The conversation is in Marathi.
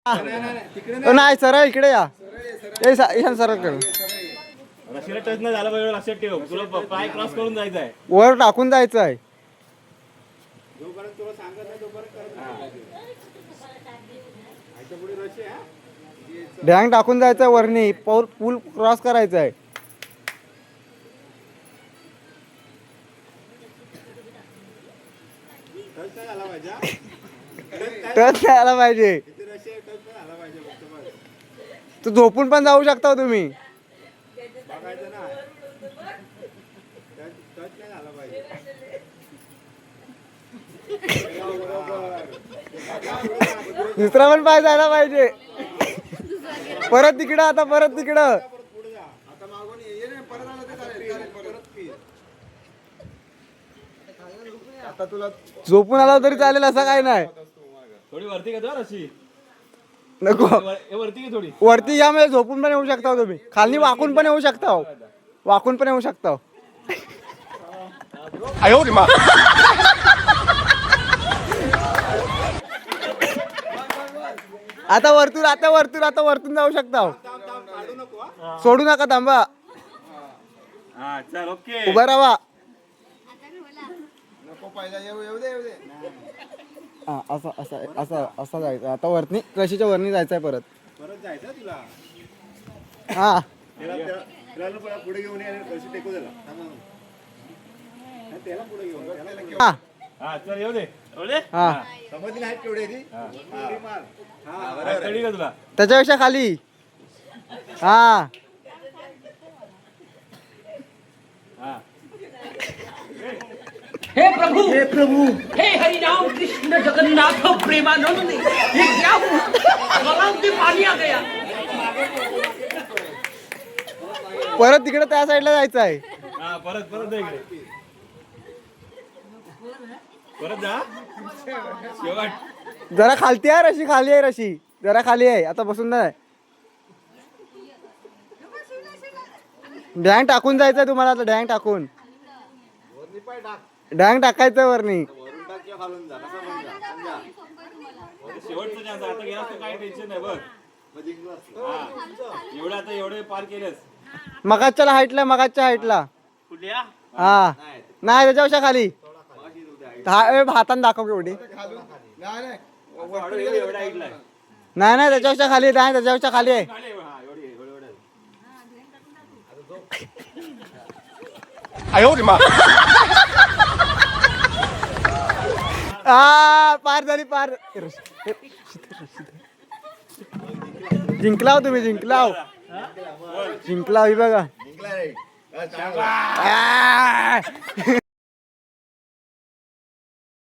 नाही सरळ इकडे या. ईशान सरळ कर. रशीला टच नाही झाला पाहिजे लक्षात ठेव. तुला पाय क्रॉस करून जायचं आहे. वर टाकून जायचं आहे. जोपर्यंत तुला सांगत नाही तोपर्यंत करत पुढे रशी आहे. डॅंग टाकून जायचं वरनी. पूल क्रॉस करायचं आहे. टच नाही झाला पाहिजे. टच नाही आला पाहिजे. किती रशी आहे टच नाही झाला पाहिजे फक्त बस. तू झोपून पण जाऊ शकता तुम्ही. बघायचं ना. टच नाही झाला पाहिजे. दुसरा पण पाय जायला पाहिजे. परत तिकडं. आता परत तिकडं. पुढे जा. आता मागून ये ना परत आला ते चालेल. परत पी. आता तुला झोपून आला तरी चालेल असं काय नाही. थोडी वरती घेतो रशी. नको वरती घे थोडी. वरती या म्हणजे झोपून पण येऊ शकता तुम्ही. खाली वाकून पण येऊ शकता. वाकून पण येऊ शकता. आता वरतून जाऊ शकता. काढू नको हा. सोडू नका. थांबा. हा चल ओके. उभा राहा. नको पहिला येऊ दे. हा असं जायचं. आता वरती कशीच्या वरनी जायचंय परत. परत जायचं तुला. हा त्याला पुढे घेऊन ये आणि रशी टेकू दिला. त्याला पुढे घेऊन हा हा चल येऊ दे. हा समजली नाही केवढे ती. कळली का तुला? त्याच्यापेक्षा खाली. हा हा हे प्रभु हे हरि राम कृष्ण जगन्नाथ प्रेमानंद ये क्या हुआ? गलाव में पानी आ गया. परत तिकडे त्या साईडला जायचं आहे. हा परत जा इकडे. परत जा. शेवट. जरा खालती आहे रशी. खाली आहे रशी. जरा खाली आहे. आता बसून नाही. डॅंग टाकून जायचंय तुम्हाला. आता डॅंग टाकून. डॅंग टाकायचं वरनी. वरून टाक किंवा खालून जा. कसा पण जा. समजा. शेवटचा चान्स. आता गेलास तर काही टेन्शन नाही बघ. मग जिंकलास. एवढे आता एवढे पार केलेस. मगाच्या हाईटला. कुठल्या? हा नाही त्याच्यापेक्षा खाली. हाताने दाखव केवढी. एवढा ऐकलाय. नाही त्याच्यापेक्षा खाली. नाही त्याच्यापेक्षा खाली आहे. हा एवढी एवढी. पार झाली. जिंकलाव तुम्ही. जिंकलाव ही बघा. जिंकला रे.